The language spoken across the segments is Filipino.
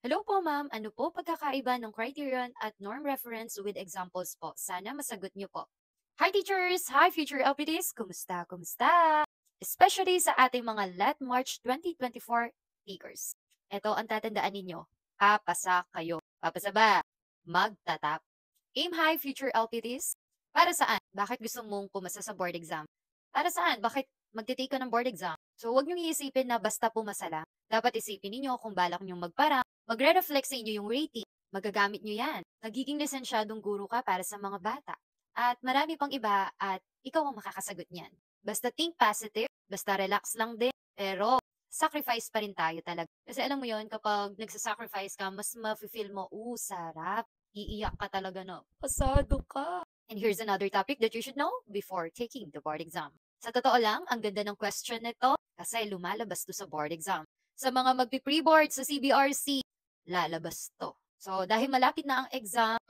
Hello po ma'am, ano po pagkakaiba ng criterion at norm reference with examples po? Sana masagot niyo po. Hi teachers! Hi future LPDs! Kumusta? Kumusta? Especially sa ating mga Let March 2024 takers. Ito ang tatandaan ninyo. Papasa kayo. Papasa ba? Magtatap. Aim high future LPDs? Para saan? Bakit gusto mong pumasa sa board exam? Para saan? Bakit magtitake ka ng board exam? So huwag niyong iisipin na basta pumasa lang. Dapat isipin ninyo kung balak niyong magpara, magre-reflect sa inyo yung rating. Magagamit nyo yan. Nagiging lisensyadong guro ka para sa mga bata. At marami pang iba at ikaw ang makakasagot niyan. Basta think positive, basta relax lang din. Pero sacrifice pa rin tayo talaga. Kasi alam mo yon kapag nagsasacrifice ka, mas mafe-feel mo, sarap. Iiyak ka talaga na, pasado ka. And here's another topic that you should know before taking the board exam. Sa totoo lang, ang ganda ng question nito kasi lumalabas to sa board exam. Sa mga magpi-pre-board sa CBRC, lalabas to. So, dahil malapit na ang exam,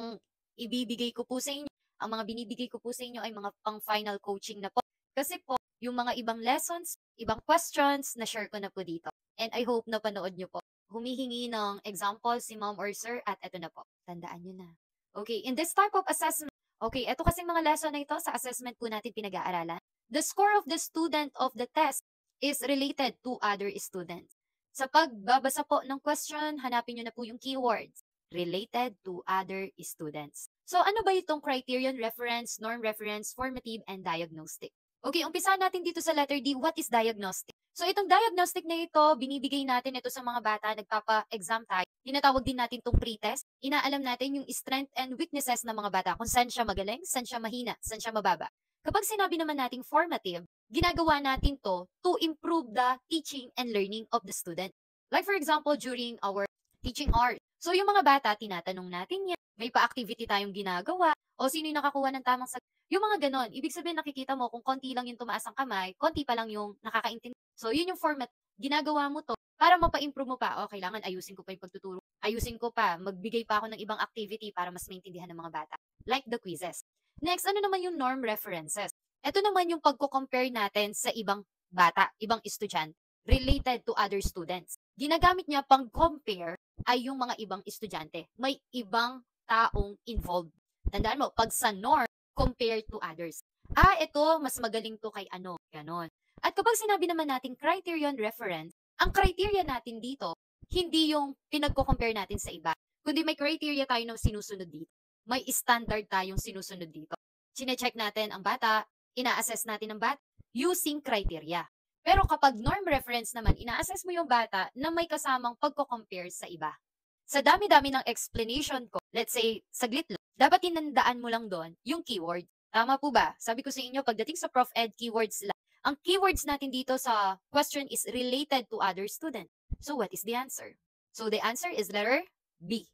ibibigay ko po sa inyo, ang mga binibigay ko po sa inyo ay mga pang-final coaching na po. Kasi po, yung mga ibang lessons, ibang questions, na-share ko na po dito. And I hope na panood nyo po. Humihingi ng example si ma'am or sir at eto na po. Tandaan nyo na. Okay, in this type of assessment, okay, eto kasing mga lesson na ito sa assessment po natin pinag-aaralan. The score of the student of the test is related to other students. Sa pagbabasa po ng question, hanapin nyo na po yung keywords related to other students. So ano ba itong criterion, reference, norm reference, formative, and diagnostic? Okay, umpisa natin dito sa letter D, what is diagnostic? So itong diagnostic na ito, binibigay natin ito sa mga bata, nagpapa-exam tayo. Tinatawag din natin itong pre-test. Inaalam natin yung strength and weaknesses ng mga bata, kung saan siya magaling, saan siya mahina, saan siya mababa. Kapag sinabi naman nating formative, ginagawa natin to improve the teaching and learning of the student. Like for example, during our teaching hours. So yung mga bata, tinatanong natin yan, may pa-activity tayong ginagawa, o sino yung nakakuha ng tamang sagot. Yung mga ganon, ibig sabihin nakikita mo kung konti lang yung tumaas ang kamay, konti pa lang yung nakakaintindi. So yun yung format, ginagawa mo to para mapa-improve mo pa. O kailangan ayusin ko pa yung pagtuturo. Ayusin ko pa, magbigay pa ako ng ibang activity para mas maintindihan ng mga bata. Like the quizzes. Next, ano naman yung norm references? Ito naman yung pagko-compare natin sa ibang bata, ibang estudyante, related to other students. Ginagamit niya pang compare ay yung mga ibang estudyante. May ibang taong involved. Tandaan mo, pag sa norm, compared to others. Ito, mas magaling to kay ano, ganon. At kapag sinabi naman natin criterion reference, ang criteria natin dito, hindi yung pinagko-compare natin sa iba, kundi may criteria tayo na sinusunod dito. May standard tayong sinusunod dito. Chine-check natin ang bata, ina-assess natin ang bata using criteria. Pero kapag norm reference naman, ina-assess mo yung bata na may kasamang pagko-compare sa iba. Sa dami-dami ng explanation ko, let's say, saglit lang, dapat tinandaan mo lang doon yung keyword. Tama po ba? Sabi ko sa inyo, pagdating sa Prof. Ed, keywords lang. Ang keywords natin dito sa question is related to other student. So what is the answer? So the answer is letter B,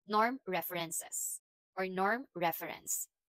norm references or norm reference.